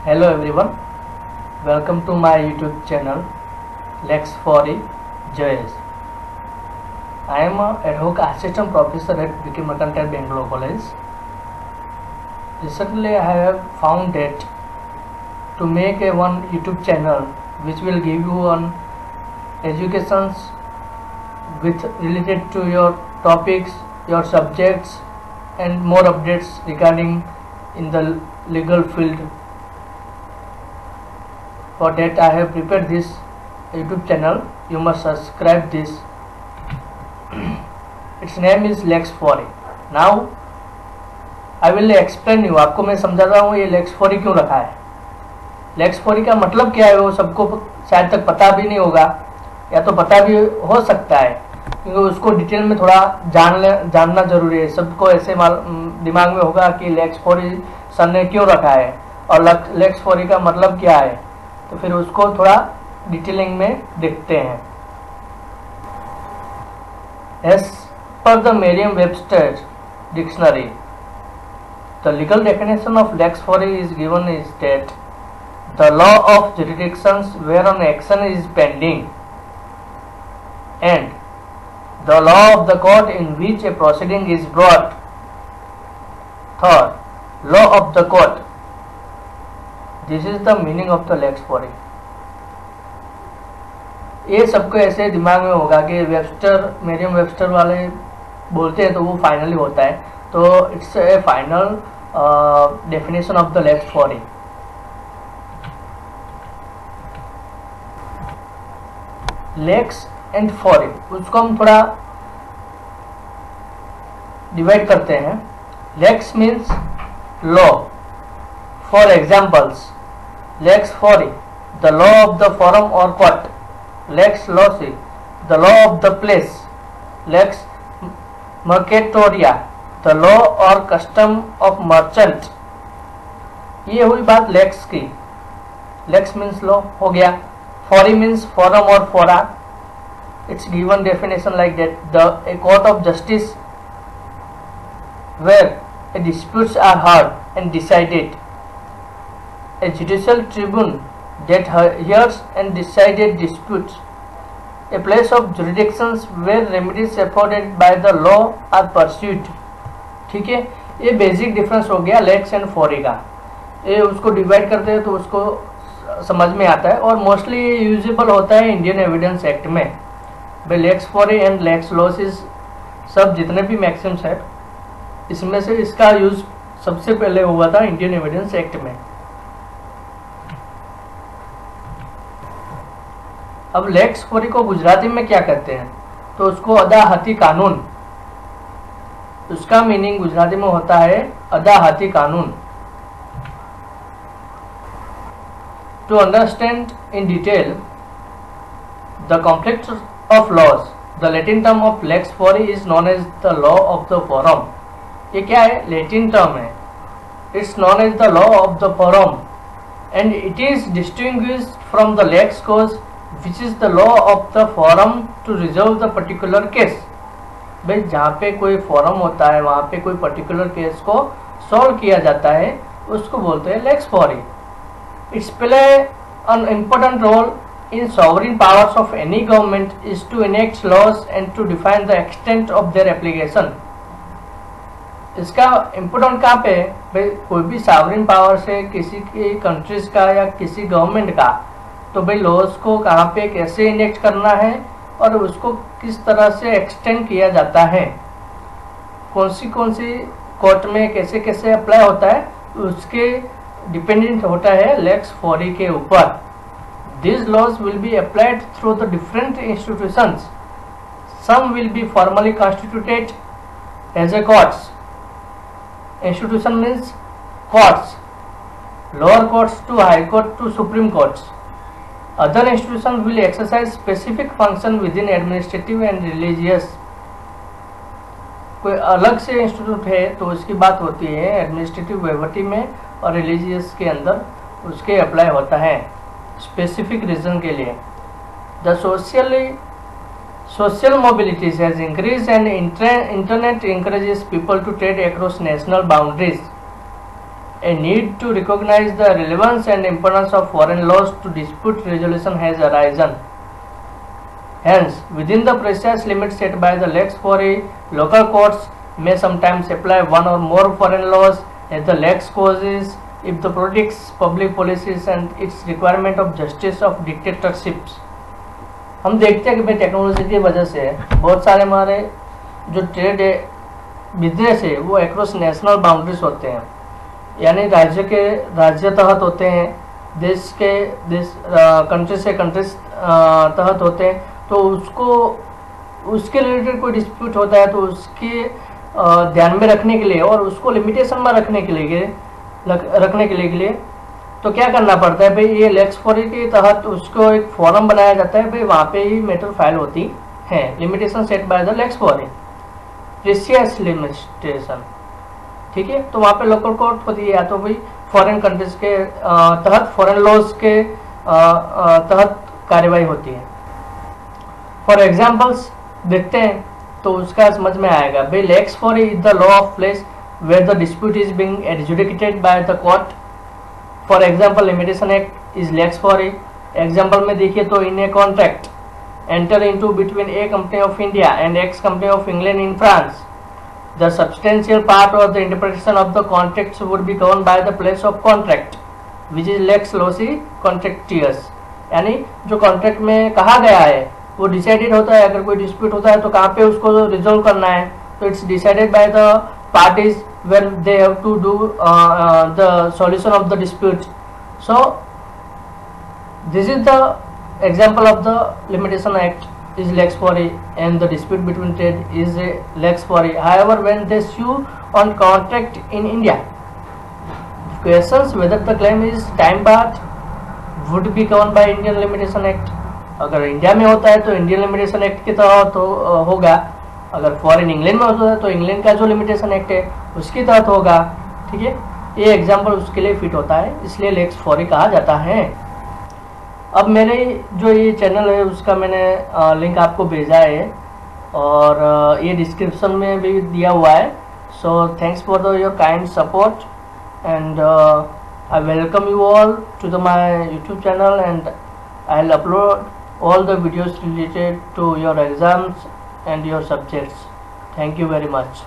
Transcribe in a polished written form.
Hello everyone, welcome to my YouTube channel Lex4E-JS. I am a ad hoc assistant professor at BK Mercantile Bangalore College. Recently I have found that to make one YouTube channel which will give you one educations with related to your topics, your subjects and more updates regarding in the legal field. For that I have prepared this YouTube channel. You must subscribe this. Its name is Lex4E. Now I will explain you. आपको मैं समझाता हूँ ये Lex4E क्यों रखा है. Lex4E का मतलब क्या है वो सबको शायद तक पता भी नहीं होगा या तो पता भी हो सकता है, क्योंकि उसको डिटेल में थोड़ा जानना जरूरी है. सबको ऐसे दिमाग में होगा कि Lex4E सर ने क्यों रखा है और Lex4E का मतलब क्या है, तो फिर उसको थोड़ा डिटेलिंग में देखते हैं. As per the Merriam-Webster dictionary, the legal definition of Lex4E is given is that the law of jurisdictions where an action is pending and the law of the court in which a proceeding is brought. Third, law of the court. This is the meaning of the Lex4E. ये सबको ऐसे दिमाग में होगा कि मेरियम Webster वाले बोलते हैं तो वो फाइनली होता है, तो it's a final definition of the Lex4E. Lex and 4E उसको हम थोड़ा डिवाइड करते हैं. Lex means law. For examples, Lex4E, the law of the forum or court. Lex loci, the law of the place. Lex mercatoria, the law or custom of merchant. ये हुई बात lakes की. Lakes means law हो गया. 4E means forum or fora. It's given definition like that: a court of justice where disputes are heard and decided. A judicial tribune that hears and decided disputes. A place of jurisdictions where remedies afforded by the law are pursued. ठीक है, ये basic difference हो गया lakes and 4E का. ये उसको divide करते हैं तो उसको समझ में आता है और मोस्टली यूजेबल होता है इंडियन एविडेंस एक्ट में. भाई Lex4E एंड लेक्स लॉसिस सब जितने भी मैक्सिम्स है इसमें से इसका यूज सबसे पहले हुआ था इंडियन एविडेंस एक्ट में. अब Lex4E को गुजराती में क्या कहते हैं, तो उसको अदाहती कानून. उसका मीनिंग गुजराती में होता है अदाहती कानून. To understand in detail the conflict of laws, the Latin term of Lex4E is known as the law of the forum. ये क्या है, लैटिन टर्म है. It's known as the law of the forum and it is distinguished from the lex cause which is the law of the forum to resolve the particular case. भाई जहाँ पे कोई forum होता है वहाँ पे कोई पर्टिकुलर केस को सॉल्व किया जाता है उसको बोलते हैं Lex4E. It's play an important role in sovereign powers of any government is to enact laws and to define the extent of their application. इसका इम्पोर्टेंट कहाँ पे है, भाई कोई भी सॉवरेन पावर से किसी की कंट्रीज का या किसी गवर्नमेंट का, तो भाई लॉज को कहाँ पे कैसे इनेक्ट करना है और उसको किस तरह से एक्सटेंड किया जाता है, कौन सी कोर्ट में कैसे कैसे अप्लाई होता है, उसके डिपेंडेंट होता है Lex4E के ऊपर. This laws will be applied through the different institutions. Some will be formally constituted as a courts. Institution means courts, lower courts to high court to supreme courts. Other institutions will exercise specific function within administrative and religious. कोई अलग से institute है तो उसकी बात होती है administrative वेवटी में और रिलीजियस के अंदर उसके अप्लाई होता है स्पेसिफिक रीजन के लिए. The social mobility has increased and internet encourages people to trade across national boundaries. a need to recognize the relevance and importance of foreign laws to dispute resolution has arisen. Hence, within the precise limits set by the lex fori, local courts may sometimes apply one or more foreign laws as the lex causes if the protects public policies and its requirement of justice of dictatorships. हम देखते हैं कि भाई technology की वजह से बहुत सारे हमारे जो ट्रेड है, बिजनेस है, वो एक्रॉस नेशनल बाउंड्रीज होते हैं, यानी राज्य तहत होते हैं, देश कंट्री से कंट्री तहत होते हैं। तो उसके रिलेटेड कोई डिस्प्यूट होता है तो उसके ध्यान में रखने के लिए और उसको लिमिटेशन में रखने के लिए तो क्या करना पड़ता है भाई, ये लेक्स फॉरी के तहत उसको एक फॉरम बनाया जाता है भाई, वहाँ पे ही मैटर फाइल होती है। Limitation set by the lex fori, precious limitation, ठीक है। तो वहाँ पे लोकल कोर्ट होती है या तो भाई फॉरेन कंट्रीज के तहत, फॉरेन लॉज के तहत कार्यवाही होती है। फॉर एग्जाम्पल्स देखते हैं तो उसका समझ में आएगा भाई, lex fori is the law of place where the dispute is being adjudicated by the court. For example limitation act is lex fori. Example में देखिए तो in a contract enter into between a company of India and x company of England in France, the substantial part of the interpretation of the contracts would be govern by the place of contract which is lex loci कॉन्ट्रैक्टियस। यानी जो contract में कहा गया है वो decided होता है। अगर कोई डिस्प्यूट होता है तो कहाँ पे उसको रिजोल्व करना है, तो it's decided by the parties when they have to do the solution of the dispute. So this is the example of the limitation act is lex fori, and the dispute between trade is a lex fori. However, when they sue on contract in India, questions whether the claim is time barred would be governed by Indian Limitation Act. अगर India में होता है तो Indian limitation act की तहत तो होगा, अगर फॉरेन इंग्लैंड में होता है तो इंग्लैंड का जो लिमिटेशन एक्ट है उसकी तहत होगा, ठीक है। ये एग्जांपल उसके लिए फिट होता है, इसलिए लेक्स फॉरी कहा जाता है। अब मेरे जो ये चैनल है उसका मैंने लिंक आपको भेजा है और ये डिस्क्रिप्शन में भी दिया हुआ है। So thanks for your kind support and I welcome you all to the my YouTube channel and I will upload all the videos related to your exams and your subjects. Thank you very much.